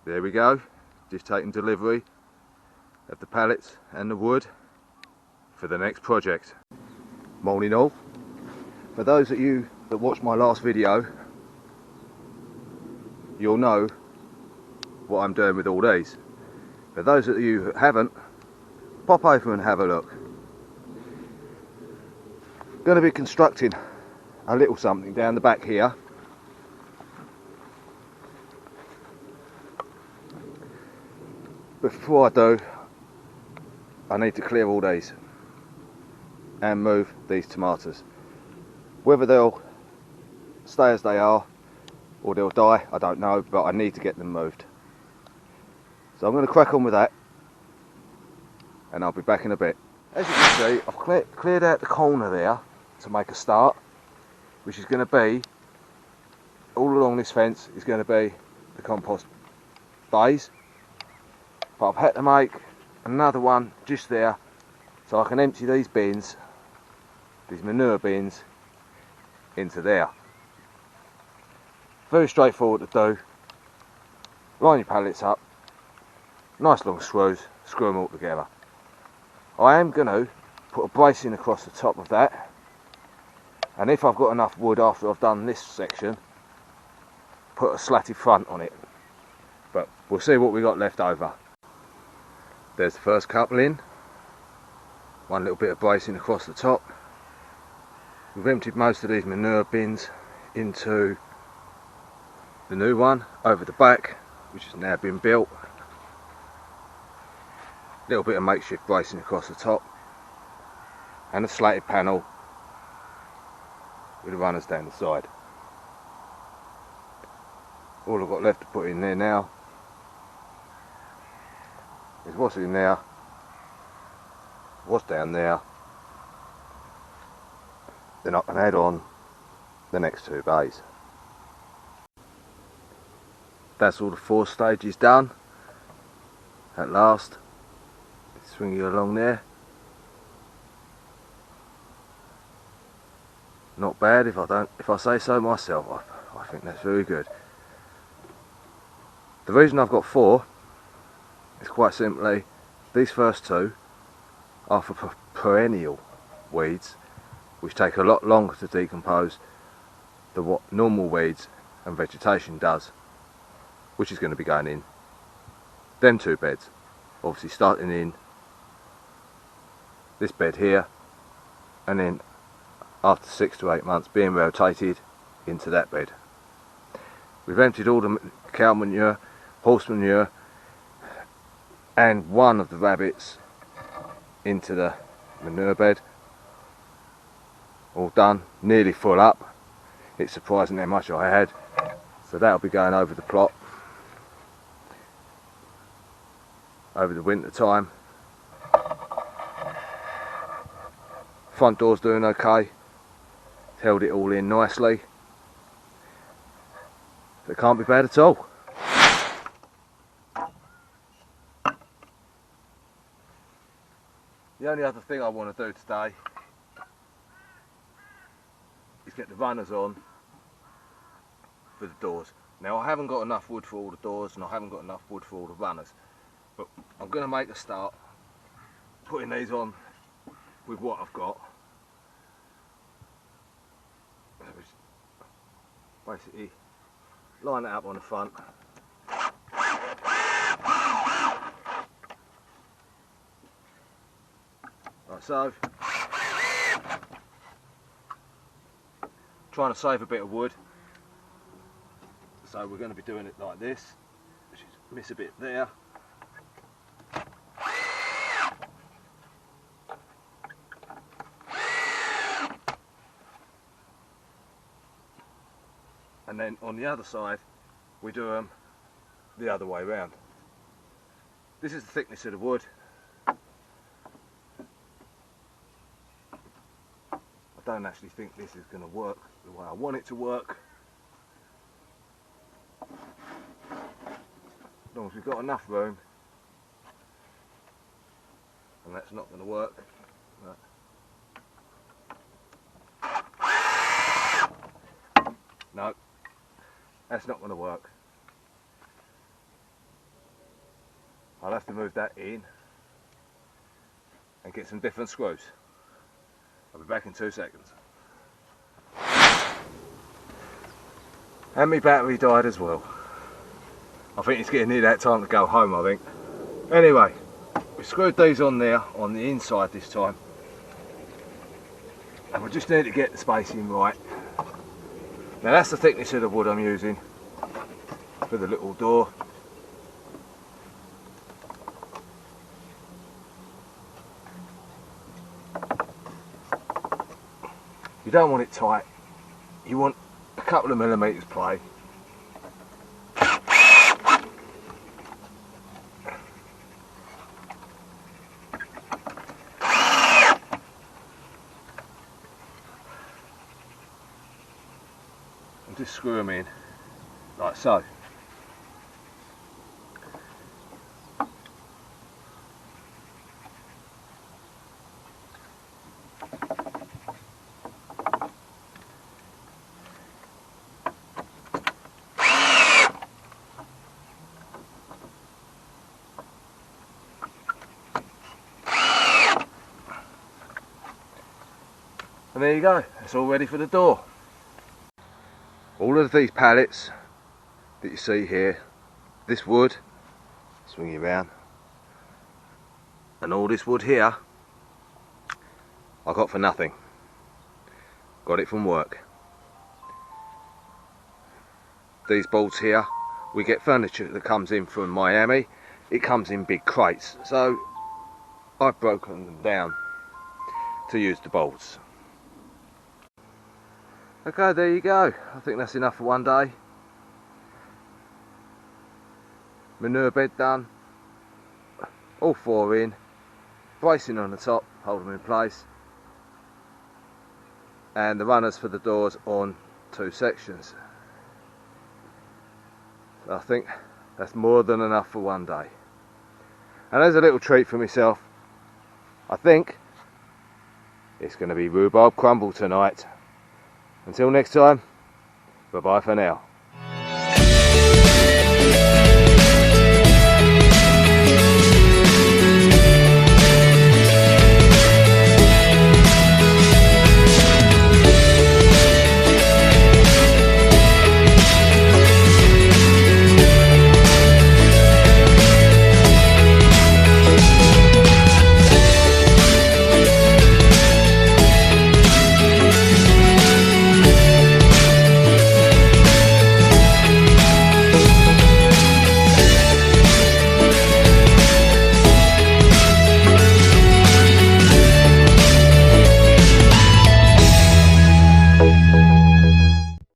There we go, just taking delivery of the pallets and the wood for the next project. Morning all. For those of you that watched my last video, you'll know what I'm doing with all these. For those of you who haven't, pop over and have a look. Going to be constructing a little something down the back here. Before I do, I need to clear all these and move these tomatoes. Whether they'll stay as they are or they'll die, I don't know, but I need to get them moved. So I'm going to crack on with that and I'll be back in a bit. As you can see, I've cleared out the corner there to make a start, which is going to be, all along this fence is going to be the compost bays. But I've had to make another one just there so I can empty these bins, these manure bins, into there. Very straightforward to do. Line your pallets up, nice long screws, screw them all together. I am going to put a bracing across the top of that, and if I've got enough wood after I've done this section, put a slatted front on it. But we'll see what we got left over. There's the first couple in, one little bit of bracing across the top. We've emptied most of these manure bins into the new one over the back, which has now been built. Little bit of makeshift bracing across the top and a slatted panel with the runners down the side. All I've got left to put in there now is what's in there, what's down there, then I can add on the next two bays. That's all the 4 stages done at last. Swing you along there. Not bad if I say so myself. I think that's very good. The reason I've got 4 is quite simply these first 2 are for perennial weeds, which take a lot longer to decompose than what normal weeds and vegetation does, which is going to be going in them 2 beds, obviously starting in this bed here and then after 6 to 8 months being rotated into that bed. We've emptied all the cow manure, horse manure and one of the rabbits into the manure bed. All done, nearly full up. It's surprising how much I had. So that'll be going over the plot over the winter time. Front door's doing okay. Held it all in nicely. So it can't be bad at all. The only other thing I want to do today is get the runners on for the doors. Now I haven't got enough wood for all the doors and I haven't got enough wood for all the runners, but I'm going to make a start putting these on with what I've got. Basically line it up on the front. Like so. Trying to save a bit of wood. So we're going to be doing it like this, which is miss a bit there. And then on the other side we do them the other way round. This is the thickness of the wood. I don't actually think this is going to work the way I want it to work. As long as we've got enough room, and that's not going to work. No, that's not going to work. I'll have to move that in and get some different screws. I'll be back in 2 seconds. And my battery died as well. I think it's getting near that time to go home, I think. Anyway, we screwed these on there on the inside this time. And we just need to get the spacing right. Now that's the thickness of the wood I'm using for the little door. You don't want it tight, you want a couple of millimetres play. And just screw them in like so. And there you go, it's all ready for the door. All of these pallets that you see here, this wood, swing it around, and all this wood here, I got for nothing. Got it from work. These boards here, we get furniture that comes in from Miami. It comes in big crates, so I've broken them down to use the bolts. Okay, there you go. I think that's enough for one day. Manure bed done. All 4 in. Bracing on the top, hold them in place. And the runners for the doors on 2 sections. So I think that's more than enough for one day. And as a little treat for myself, I think it's going to be rhubarb crumble tonight. Until next time, bye bye for now.